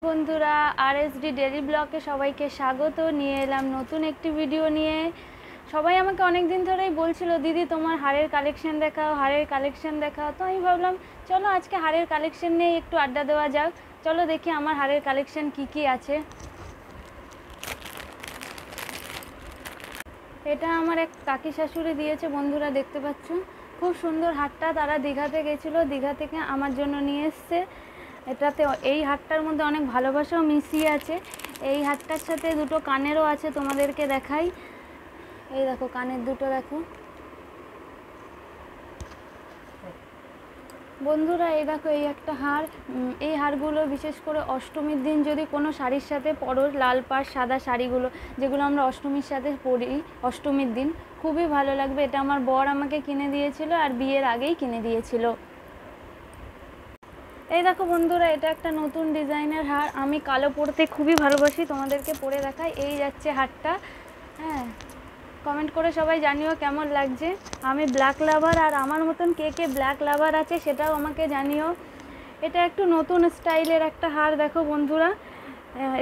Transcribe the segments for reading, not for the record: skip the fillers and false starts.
বন্ধুরা RSD daily ব্লগে সবাইকে স্বাগত নিয়ে এলাম নতুন একটি ভিডিও নিয়ে। সবাই আমাকে অনেক দিন ধরেই বলছিল দিদি তোমার হারের কালেকশন দেখাও, হারের কালেকশন দেখাও। তো আমি ভাবলাম চলো আজকে হারের কালেকশন নিয়ে একটু আড্ডা দেওয়া যাক। চলো দেখি আমার হারের কালেকশন কি আছে। এটা আমার এক কাকি শাশুড়ি দিয়েছে বন্ধুরা, দেখতে পাচ্ছ খুব সুন্দর হারটা। তারা দীঘাতে গেছিলো, দীঘা থেকে আমার জন্য নিয়ে এসছে। এটাতে এই হারটার মধ্যে অনেক ভালোবাসাও মিশিয়ে আছে। এই হারটার সাথে দুটো কানেরও আছে, তোমাদেরকে দেখাই। এই দেখো কানের দুটো দেখো বন্ধুরা, এই দেখো এই একটা হার। এই হারগুলো বিশেষ করে অষ্টমীর দিন যদি কোনো শাড়ির সাথে পরো, লাল পাড় সাদা শাড়িগুলো যেগুলো আমরা অষ্টমীর সাথে পরি, অষ্টমীর দিন খুবই ভালো লাগবে। এটা আমার বর আমাকে কিনে দিয়েছিল আর বিয়ের আগেই কিনে দিয়েছিল। এই দেখো বন্ধুরা, এটা একটা নতুন ডিজাইনের হার। আমি কালো পরতে খুবই ভালোবাসি, তোমাদেরকে পরে দেখাই। এই যাচ্ছে হারটা। হ্যাঁ, কমেন্ট করে সবাই জানিও কেমন লাগছে। আমি ব্ল্যাক লাভার, আর আমার মতন কে কে ব্ল্যাক লাভার আছে সেটাও আমাকে জানিও। এটা একটু নতুন স্টাইলের একটা হার দেখো বন্ধুরা।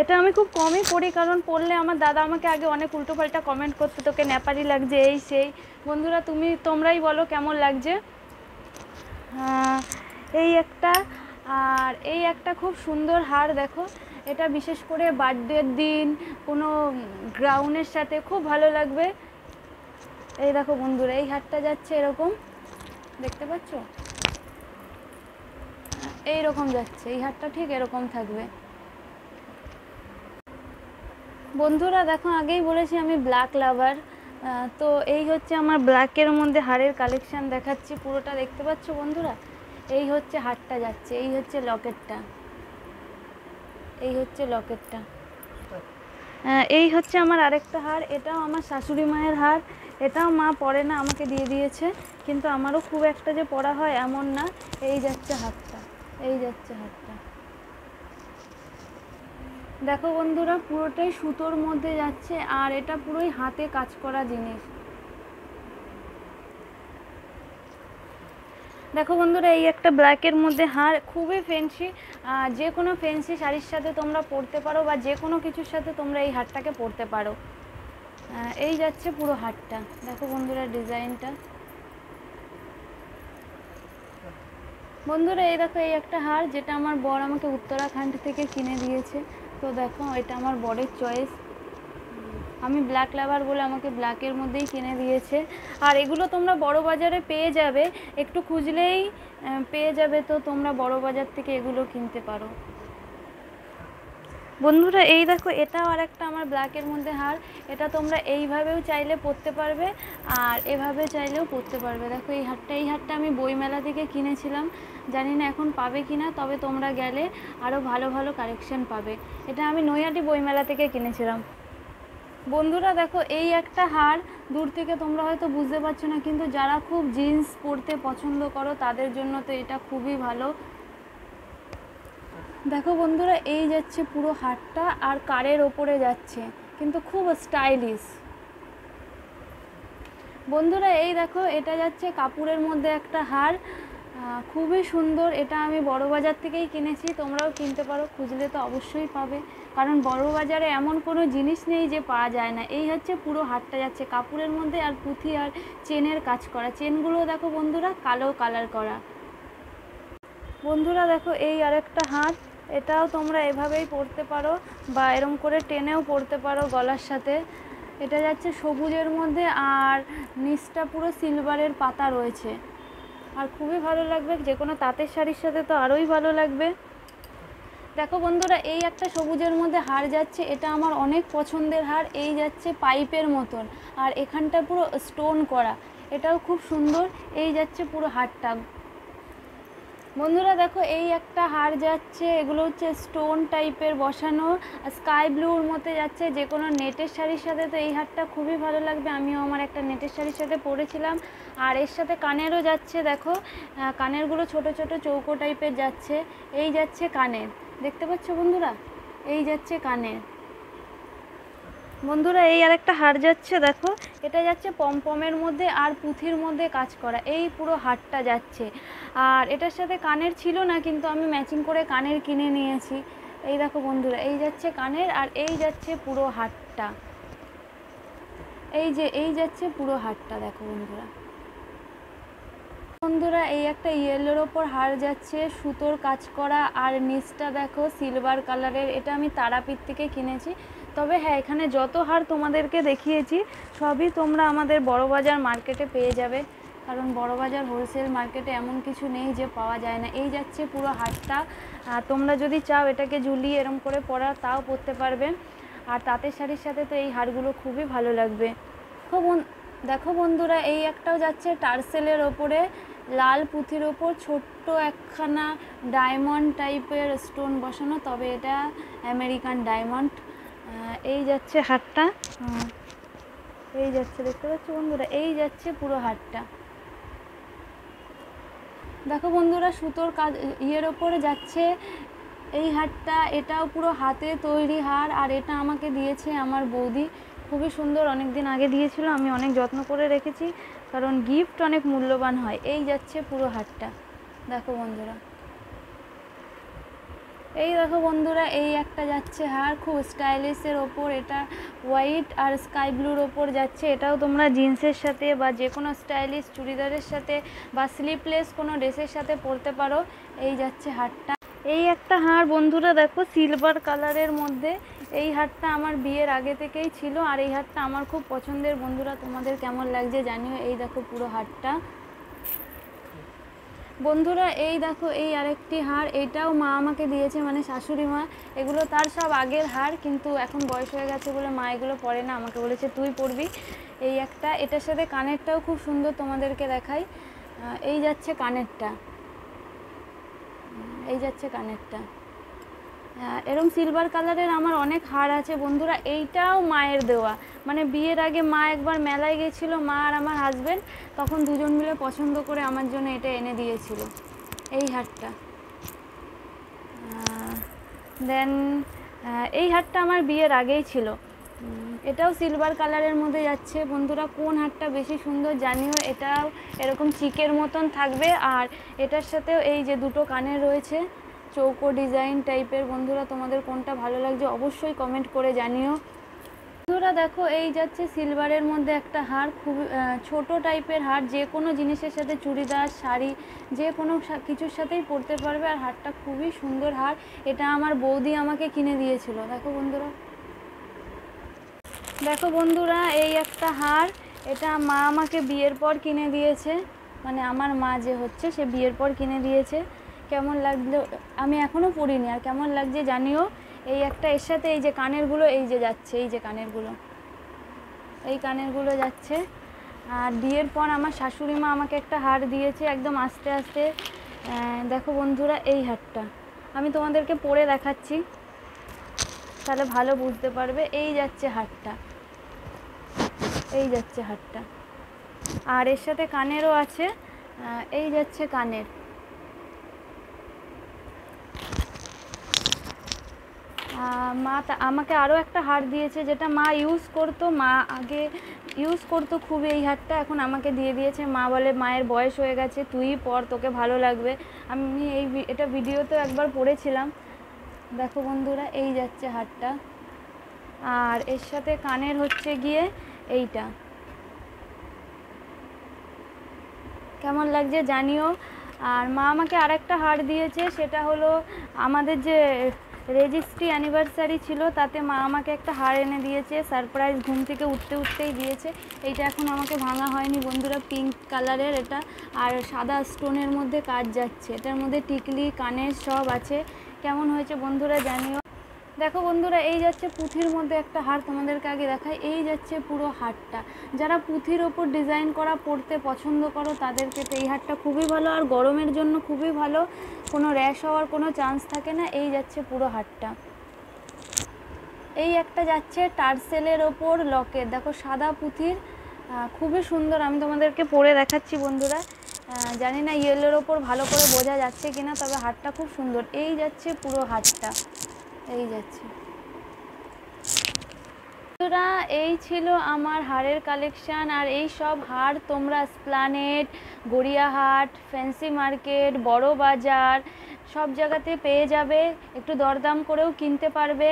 এটা আমি খুব কমই পরি, কারণ পরলে আমার দাদা আমাকে আগে অনেক উল্টোপাল্টা কমেন্ট করতে, তোকে নেপালি লাগছে এই সেই। বন্ধুরা তোমরাই বলো কেমন লাগছে। এই একটা, আর এই একটা খুব সুন্দর হার দেখো। এটা বিশেষ করে বার্থডের দিন কোনো গ্রাউন্ডের সাথে খুব ভালো লাগবে। এই দেখো বন্ধুরা, এই হারটা যাচ্ছে এরকম, দেখতে পাচ্ছ এইরকম যাচ্ছে। এই হারটা ঠিক এরকম থাকবে বন্ধুরা। দেখো আগেই বলেছি আমি ব্ল্যাক লাভার। তো এই হচ্ছে আমার ব্ল্যাকের মধ্যে হারের কালেকশান দেখাচ্ছি, পুরোটা দেখতে পাচ্ছ বন্ধুরা। এই হচ্ছে হারটা যাচ্ছে, এই হচ্ছে লকেটটা, এই হচ্ছে লকেটটা। এই হচ্ছে আমার আরেকটা হার। এটাও আমার শাশুড়ি মায়ের হার। এটাও মা পরে না, আমাকে দিয়ে দিয়েছে, কিন্তু আমারও খুব একটা যে পরা হয় এমন না। এই যাচ্ছে হারটা, এই যাচ্ছে হারটা। দেখো বন্ধুরা, পুরোটাই সুতোর মধ্যে যাচ্ছে, আর এটা পুরোই হাতে কাজ করা জিনিস। দেখো বন্ধুরা, এই একটা ব্ল্যাকের মধ্যে হার, খুবই ফ্যান্সি। যে কোনো ফ্যান্সি শাড়ির সাথে তোমরা পরতে পারো, বা যে কোনো কিছুর সাথে তোমরা এই হারটাকে পরতে পারো। এই যাচ্ছে পুরো হারটা। দেখো বন্ধুরা ডিজাইনটা। বন্ধুরা এই দেখো এই একটা হার, যেটা আমার বর আমাকে উত্তরাখণ্ড থেকে কিনে দিয়েছে। তো দেখো এটা আমার বরের চয়েস। আমি ব্ল্যাক লাভার বলে আমাকে ব্ল্যাকের মধ্যেই কিনে দিয়েছে। আর এগুলো তোমরা বড় বাজারে পেয়ে যাবে, একটু খুঁজলেই পেয়ে যাবে। তো তোমরা বড় বাজার থেকে এগুলো কিনতে পারো বন্ধুরা। এই দেখো এটাও আর একটা আমার ব্ল্যাকের মধ্যে হার। এটা তোমরা এইভাবেও চাইলে পরতে পারবে, আর এভাবে চাইলেও পরতে পারবে। দেখো এই হারটা আমি বইমেলা থেকে কিনেছিলাম, জানি না এখন পাবে কি না, তবে তোমরা গেলে আরও ভালো ভালো কালেকশন পাবে। এটা আমি নৈহাটি বইমেলা থেকে কিনেছিলাম বন্ধুরা। দেখো এই একটা হার, দূর থেকে তোমরা হয়তো বুঝতে পারছো না, কিন্তু যারা খুব জিন্স পরতে পছন্দ করো তাদের জন্য তো এটা খুবই ভালো। দেখো বন্ধুরা, এই যাচ্ছে পুরো হারটা, আর কারের ওপরে যাচ্ছে, কিন্তু খুব স্টাইলিশ বন্ধুরা। এই দেখো এটা যাচ্ছে কাপড়ের মধ্যে একটা হার, খুবই সুন্দর। এটা আমি বড় বাজার থেকেই কিনেছি, তোমরাও কিনতে পারো, খুঁজলে তো অবশ্যই পাবে, কারণ বড় বাজারে এমন কোনো জিনিস নেই যে পাওয়া যায় না। এই হচ্ছে পুরো হারটা যাচ্ছে কাপড়ের মধ্যে, আর পুঁথি আর চেনের কাজ করা। চেনগুলো দেখো বন্ধুরা কালো কালার করা। বন্ধুরা দেখো এই আরেকটা হার, এটাও তোমরা এভাবেই পরতে পারো, বা এরম করে টেনেও পরতে পারো গলার সাথে। এটা যাচ্ছে সবুজের মধ্যে, আর নিচটা পুরো সিলভারের পাতা রয়েছে, আর খুবই ভালো লাগবে। যে কোনো তাঁতের শাড়ির সাথে তো আরোই ভালো লাগবে। দেখো বন্ধুরা, এই একটা সবুজের মধ্যে হার যাচ্ছে, এটা আমার অনেক পছন্দের হার। এই যাচ্ছে পাইপের মতন, আর এখানটা পুরো স্টোন করা, এটাও খুব সুন্দর। এই যাচ্ছে পুরো হারটা বন্ধুরা। দেখো এই একটা হার যাচ্ছে, এগুলো হচ্ছে স্টোন টাইপের বসানো, স্কাই ব্লুর মধ্যে যাচ্ছে। যে কোনো নেটের শাড়ির সাথে তো এই হারটা খুবই ভালো লাগবে। আমিও আমার একটা নেটের শাড়ির সাথে পরেছিলাম। আর এর সাথে কানেরও যাচ্ছে, দেখো কানেরগুলো ছোট ছোট চৌকো টাইপের যাচ্ছে। এই যাচ্ছে কানের, দেখতে পাচ্ছ বন্ধুরা, এই যাচ্ছে কানের বন্ধুরা। এই আরেকটা হার যাচ্ছে, দেখো এটা যাচ্ছে পমপমের মধ্যে আর পুঁথির মধ্যে কাজ করা। এই পুরো হারটা যাচ্ছে, আর এটার সাথে কানের ছিল না, কিন্তু আমি ম্যাচিং করে কানের কিনে নিয়েছি। এই দেখো বন্ধুরা, এই যাচ্ছে কানের, আর এই যাচ্ছে পুরো হারটা, এই যাচ্ছে পুরো হারটা। দেখো বন্ধুরা, বন্ধুরা এই একটা ইয়েলোর ওপর হার যাচ্ছে, সুতোর কাজ করা, আর নিচটা দেখো সিলভার কালারের। এটা আমি তারাপীঠ থেকে কিনেছি। তবে হ্যাঁ, এখানে যত হার তোমাদেরকে দেখিয়েছি সবই তোমরা আমাদের বড়বাজার মার্কেটে পেয়ে যাবে, কারণ বড়বাজার হোলসেল মার্কেটে এমন কিছু নেই যে পাওয়া যায় না। এই যাচ্ছে পুরো হারটা। তোমরা যদি চাও এটাকে ঝুলিয়ে এরম করে পরা, তাও পরতে পারবে। আর তাঁতের শাড়ির সাথে তো এই হারগুলো খুবই ভালো লাগবে। দেখো বন্ধুরা, এই একটাও যাচ্ছে টার্সেলের ওপরে, লাল পুঁথির ওপর ছোট্ট একখানা ডায়মন্ড টাইপের স্টোন বসানো, তবে এটা আমেরিকান ডায়মন্ড। এই যাচ্ছে হারটা, এই যাচ্ছে, দেখতে পাচ্ছ বন্ধুরা, এই যাচ্ছে পুরো হারটা। দেখো বন্ধুরা, সুতোর কাজ ইয়ের ওপরে যাচ্ছে এই হারটা। এটাও পুরো হাতে তৈরি হার, আর এটা আমাকে দিয়েছে আমার বৌদি। খুবই সুন্দর, অনেক দিন আগে দিয়েছিল, আমি অনেক যত্ন করে রেখেছি, কারণ গিফট অনেক মূল্যবান হয়। এই যাচ্ছে পুরো হারটা। দেখো বন্ধুরা, এই দেখো বন্ধুরা, এই একটা যাচ্ছে হার খুব স্টাইলিশের ওপর। এটা হোয়াইট আর স্কাই ব্লুর ওপর যাচ্ছে। এটাও তোমরা জিন্সের সাথে বা যে কোনো স্টাইলিশ চুড়িদারের সাথে বা স্লিপলেস কোনো ড্রেসের সাথে পরতে পারো। এই যাচ্ছে হারটা। এই একটা হার বন্ধুরা দেখো সিলভার কালারের মধ্যে। এই হারটা আমার বিয়ের আগে থেকেই ছিল, আর এই হারটা আমার খুব পছন্দের। বন্ধুরা তোমাদের কেমন লাগছে জানিও। এই দেখো পুরো হারটা। বন্ধুরা এই দেখো, এই আরেকটি হার, এইটাও মা আমাকে দিয়েছে, মানে শাশুড়ি মা। এগুলো তার সব আগের হার, কিন্তু এখন বয়স হয়ে গেছে বলে মা এগুলো পরে না, আমাকে বলেছে তুই পরবি। এই একটা, এটার সাথে কানেরটাও খুব সুন্দর, তোমাদেরকে দেখাই। এই যাচ্ছে কানেরটা, এই যাচ্ছে কানেরটা। এরকম সিলভার কালারের আমার অনেক হার আছে বন্ধুরা। এইটাও মায়ের দেওয়া, মানে বিয়ের আগে মা একবার মেলায় গেছিল, মা আর আমার হাজব্যান্ড, তখন দুজন মিলে পছন্দ করে আমার জন্য এটা এনে দিয়েছিল, এই হারটা। দেন এই হারটা আমার বিয়ের আগেই ছিল। এটাও সিলভার কালারের মধ্যে যাচ্ছে। বন্ধুরা কোন হারটা বেশি সুন্দর জানিও। এটাও এরকম চিকের মতন থাকবে, আর এটার সাথেও এই যে দুটো কানের রয়েছে চৌকো ডিজাইন টাইপের। বন্ধুরা তোমাদের কোনটা ভালো লাগছে অবশ্যই কমেন্ট করে জানিও। বন্ধুরা দেখো, এই যাচ্ছে সিলভারের মধ্যে একটা হার, খুব ছোট টাইপের হার, যে কোনো জিনিসের সাথে চুড়িদার শাড়ি যে কোনো কিছুর সাথেই পরতে পারবে। আর হারটা খুবই সুন্দর হার, এটা আমার বৌদি আমাকে কিনে দিয়েছিল। দেখো বন্ধুরা, দেখো বন্ধুরা, এই একটা হার, এটা মা আমাকে বিয়ের পর কিনে দিয়েছে, মানে আমার মা যে হচ্ছে সে বিয়ের পর কিনে দিয়েছে। কেমন লাগলো, আমি এখনও পরিনি, আর কেমন লাগছে জানিও। এই একটা, এর সাথে এই যে কানেরগুলো, এই যে যাচ্ছে, এই যে কানেরগুলো, এই কানেরগুলো যাচ্ছে। আর বিয়ের পর আমার শাশুড়ি মা আমাকে একটা হার দিয়েছে, একদম আস্তে আস্তে। দেখো বন্ধুরা, এই হারটা আমি তোমাদেরকে পরে দেখাচ্ছি, তাহলে ভালো বুঝতে পারবে। এই যাচ্ছে হারটা, এই যাচ্ছে হারটা, আর এর সাথে কানেরও আছে। এই যাচ্ছে কানের। মা আমাকে আরও একটা হার দিয়েছে, যেটা মা ইউজ করতো, মা আগে ইউজ করতো খুব এই হারটা, এখন আমাকে দিয়ে দিয়েছে। মা বলে মায়ের বয়স হয়ে গেছে, তুই পর, তোকে ভালো লাগবে। আমি এটা ভিডিওতেও একবার পরেছিলাম। দেখো বন্ধুরা, এই যাচ্ছে হারটা, আর এর সাথে কানের হচ্ছে গিয়ে এইটা। কেমন লাগছে জানিও। আর মা আমাকে আরেকটা হার দিয়েছে, সেটা হলো আমাদের যে রেজিস্ট্রি অ্যানিভার্সারি ছিল, তাতে মা আমাকে একটা হার এনে দিয়েছে, সারপ্রাইজ, ঘুম থেকে উঠতে উঠতেই দিয়েছে। এইটা এখন আমাকে ভাঙা হয়নি বন্ধুরা, পিঙ্ক কালারের এটা, আর সাদা স্টোনের মধ্যে কাজ যাচ্ছে। এটার মধ্যে টিকলি কানের সব আছে। কেমন হয়েছে বন্ধুরা জানিও। দেখো বন্ধুরা, এই যাচ্ছে পুঁথির মধ্যে একটা হার, তোমাদেরকে আগে দেখাই। এই যাচ্ছে পুরো হারটা। যারা পুঁথির ওপর ডিজাইন করা পরতে পছন্দ করো তাদেরকে তো এই হারটা খুবই ভালো, আর গরমের জন্য খুবই ভালো, কোনো র্যাশ হওয়ার কোনো চান্স থাকে না। এই যাচ্ছে পুরো হারটা। এই একটা যাচ্ছে টার্সেলের ওপর লকেট, দেখো সাদা পুঁথির, খুবই সুন্দর। আমি তোমাদেরকে পরে দেখাচ্ছি বন্ধুরা, জানি না ইয়েলোর ওপর ভালো করে বোঝা যাচ্ছে কিনা, তবে হারটা খুব সুন্দর। এই যাচ্ছে পুরো হারটা, এই যাচ্ছে। বন্ধুরা এই ছিল আমার হারের কালেকশান, আর এই সব হার তোমরা এসপ্ল্যানেড, গড়িয়াহাট, ফ্যান্সি মার্কেট, বড় বাজার, সব জায়গাতে পেয়ে যাবে, একটু দরদাম করেও কিনতে পারবে।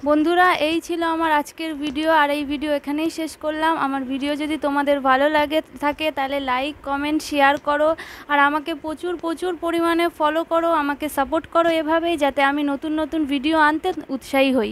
বন্ধুরা, এই ছিল আমার আজকের ভিডিও, আর এই ভিডিও এখানেই শেষ করলাম। আমার ভিডিও যদি তোমাদের ভালো লাগে থাকে তাহলে লাইক, কমেন্ট, শেয়ার করো, আর আমাকে প্রচুর প্রচুর পরিমাণে ফলো করো, আমাকে সাপোর্ট করো এভাবেই, যাতে আমি নতুন নতুন ভিডিও আনতে উৎসাহী হই।